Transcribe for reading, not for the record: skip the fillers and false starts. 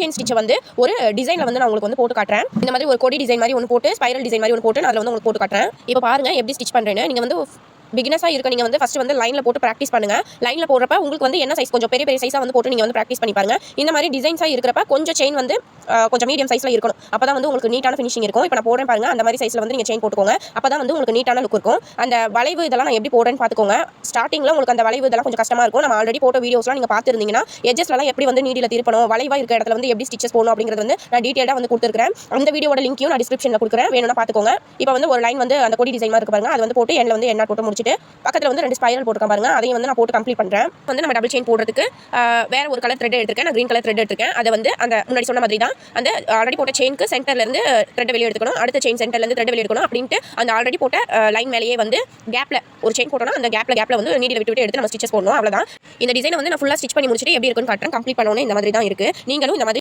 Chain ஸ்டிச்சை வந்து ஒரு டிசைனில் வந்து நான் உங்களுக்கு வந்து போட்டு காட்டுறேன். இந்த மாதிரி ஒரு கொடி டிசைன் மாதிரி ஒன்று போட்டு ஸ்பைரல் டிசைன் மாதிரி ஒன்று போட்டு நான் அதில் வந்து உங்களுக்கு போட்டு காட்டுறேன். இப்போ பாருங்க எப்படி ஸ்டிச் பண்ணுறேன்னு. நீங்கள் வந்து பிகினஸாக இருக்க நீங்கள் வந்து ஃபஸ்ட்டு வந்து லைனில் போட்டு ப்ராக்டிஸ் பண்ணுங்கள். லைனில் போடுறப்ப உங்களுக்கு வந்து என்ன சைஸ் கொஞ்சம் பெரிய பெரிய சைஸாக வந்து போட்டு நீங்கள் வந்து ப்ராக்டிஸ் பண்ணி பாருங்க. இந்த மாதிரி டிசைன்ஸாக இருக்கிறப்ப கொஞ்சம் செயின் வந்து கொஞ்சம் மீடியம் சைஸில் இருக்கணும். அப்போ தான் வந்து உங்களுக்கு நீட்டான ஃபினிஷிங் இருக்கும். இப்போ நான் போடுறேன் பாருங்க, அந்த மாதிரி சைஸில் வந்து நீங்கள் செயின் போட்டுக்கோங்க. அப்போ தான் வந்து உங்களுக்கு நீட்டான லுக் இருக்கும். அந்த வளைவு இதெல்லாம் நான் எப்படி போடுறேன்னு பார்த்துக்கோங்க. ஸ்டார்டிங்கில் உங்களுக்கு அந்த வளைவு இதெல்லாம் கொஞ்சம் கஷ்டமாக இருக்கும். நம்ம ஆல்ரெடி போட்ட வீடியோஸ்லாம் நீங்கள் பார்த்துருந்தீங்கன்னா எட்ஜஸ்லாம் எப்படி வந்து நீடியில் திருப்பணும், வளைவாக இருக்கிற இடத்துல வந்து எப்படி ஸ்டிச்சஸ் போடணும் அப்படிங்கிறது வந்து நான் டீட்டெயிலாக வந்து கொடுத்துருக்கேன். அந்த வீடியோட லிங்க்கையும் நான் டிஸ்கிரிப்ஷனில் கொடுக்குறேன், வேணும்னா பார்த்துக்கோங்க. இப்போ வந்து ஒரு லைன் வந்து அந்த கொடி டிசைன் மாதிரி இருக்கு பாருங்க, அது வந்து போட்டு எண்ணில் வந்து எண்ணா போட்டு முடிச்சுட்டு பக்கத்தில் வந்து 2 ஸ்பைரல் போட்டுருக்கேன் பாருங்க, அதையும் வந்து நான் போட்டு கம்ப்ளீட் பண்ணுறேன். வந்து நம்ம டபுள் செயின் போடுறதுக்கு வேற ஒரு கலர் த்ரெட் எடுத்துருக்கேன். நான் கிரீன் கலர் த்ரெட் எடுத்துருக்கேன். அதை வந்து அந்த முன்னாடி சொன்ன மாதிரி தான் அந்த ஆல்ரெடி போட்ட செயினுக்கு சென்டர்லேருந்து த்ரெட் வெளியே எடுத்துக்கணும், அடுத்த செயின் சென்டர்லேருந்து த்ரெட் வெளியே எடுக்கணும் அப்படின்ட்டு அந்த ஆல்ரெடி போட்ட லைன் மேலேயே வந்து கேப்பில் ஒரு செயின் போட்டோம்னா அந்த கேப்பில் வந்து நீடில் விட்டு எடுத்து நம்ம ஸ்டிச்சஸ் போடணும். அவ்வளோதான். இந்த டிசைனை வந்து நான் ஃபுல்லாக ஸ்டிச் பண்ணி முடிச்சுட்டு எப்படி இருக்குன்னு காட்டுறேன். கம்ப்ளீட் பண்ணோன்னே இந்த மாதிரி தான் இருக்குது. நீங்களும் இந்த மாதிரி